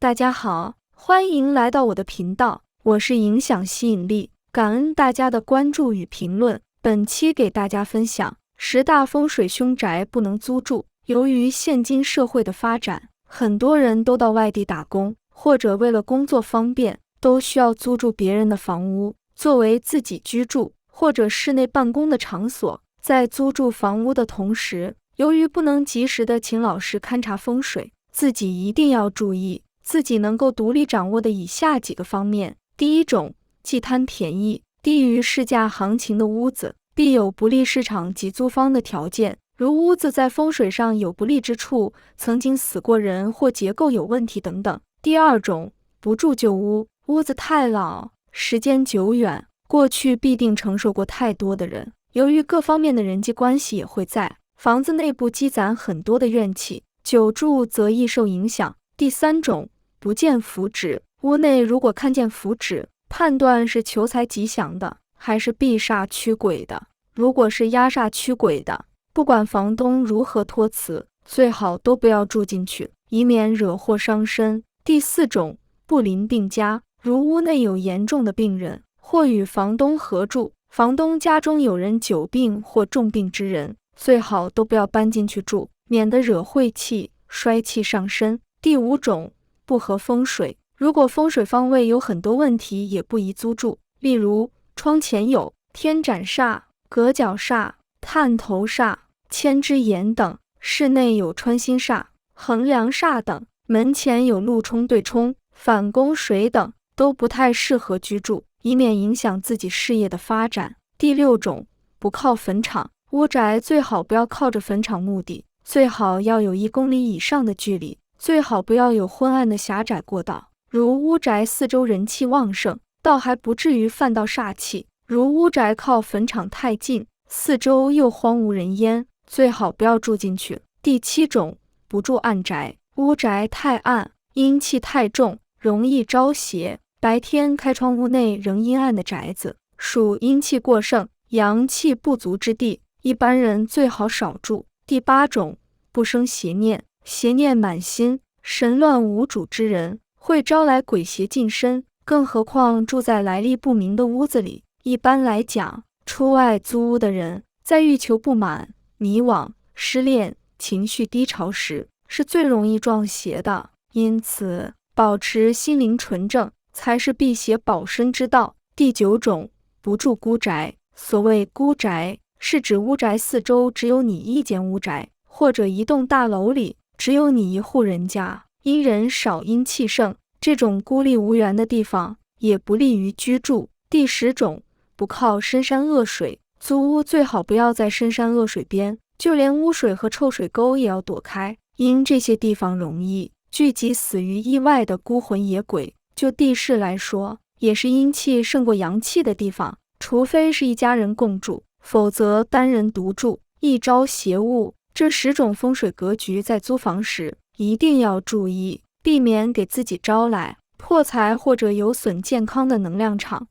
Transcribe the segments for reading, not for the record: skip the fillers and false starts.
大家好，欢迎来到我的频道，我是影响吸引力，感恩大家的关注与评论。本期给大家分享10大风水凶宅不能租住。由于现今社会的发展，很多人都到外地打工，或者为了工作方便，都需要租住别人的房屋，作为自己居住或者室内办公的场所。在租住房屋的同时，由于不能及时的请老师勘察风水，自己一定要注意自己能够独立掌握的以下几个方面。第一种，忌贪便宜，低于市价行情的屋子，必有不利市场及租方的条件，如屋子在风水上有不利之处，曾经死过人或结构有问题等等。第二种，不住旧屋，屋子太老，时间久远，过去必定承受过太多的人，由于各方面的人际关系也会在房子内部积攒很多的怨气，久住则易受影响。第三种，不见符纸，屋内如果看见符纸，判断是求财吉祥的，还是避煞驱鬼的。如果是压煞驱鬼的，不管房东如何托辞，最好都不要住进去，以免惹祸伤身。第四种，不临病家，如屋内有严重的病人，或与房东合住，房东家中有人久病或重病之人，最好都不要搬进去住，免得惹晦气，衰气上身。第五种，不合风水，如果风水方位有很多问题，也不宜租住，例如窗前有天斩煞、隔角煞、探头煞、千之眼等，室内有穿心煞、横梁煞等，门前有路冲对冲、反弓水等，都不太适合居住，以免影响自己事业的发展。第六种，不靠坟场，屋宅最好不要靠着坟场墓地，最好要有1公里以上的距离，最好不要有昏暗的狭窄过道，如屋宅四周人气旺盛，倒还不至于犯到煞气；如屋宅靠坟场太近，四周又荒无人烟，最好不要住进去。第七种，不住暗宅，屋宅太暗，阴气太重，容易招邪，白天开窗屋内仍阴暗的宅子，属阴气过盛、阳气不足之地，一般人最好少住。第八种，不生邪念，邪念满心，神乱无主之人，会招来鬼邪近身，更何况住在来历不明的屋子里。一般来讲，出外租屋的人，在欲求不满、迷惘、失恋、情绪低潮时，是最容易撞邪的，因此保持心灵纯正，才是辟邪保身之道。第九种，不住孤宅，所谓孤宅，是指屋宅四周只有你一间屋宅，或者一栋大楼里只有你一户人家，因人少阴气盛，这种孤立无援的地方也不利于居住。第10种，不靠深山恶水，租屋最好不要在深山恶水边，就连污水和臭水沟也要躲开，因这些地方容易聚集死于意外的孤魂野鬼。就地势来说，也是阴气胜过阳气的地方，除非是一家人共住，否则单人独住易招邪物。这10种风水格局在租房时一定要注意，避免给自己招来破财或者有损健康的能量场。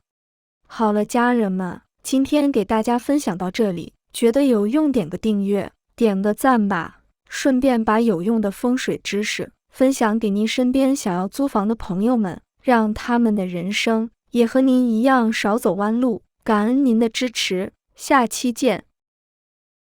好了，家人们，今天给大家分享到这里，觉得有用点个订阅，点个赞吧，顺便把有用的风水知识分享给您身边想要租房的朋友们，让他们的人生也和您一样少走弯路。感恩您的支持，下期见。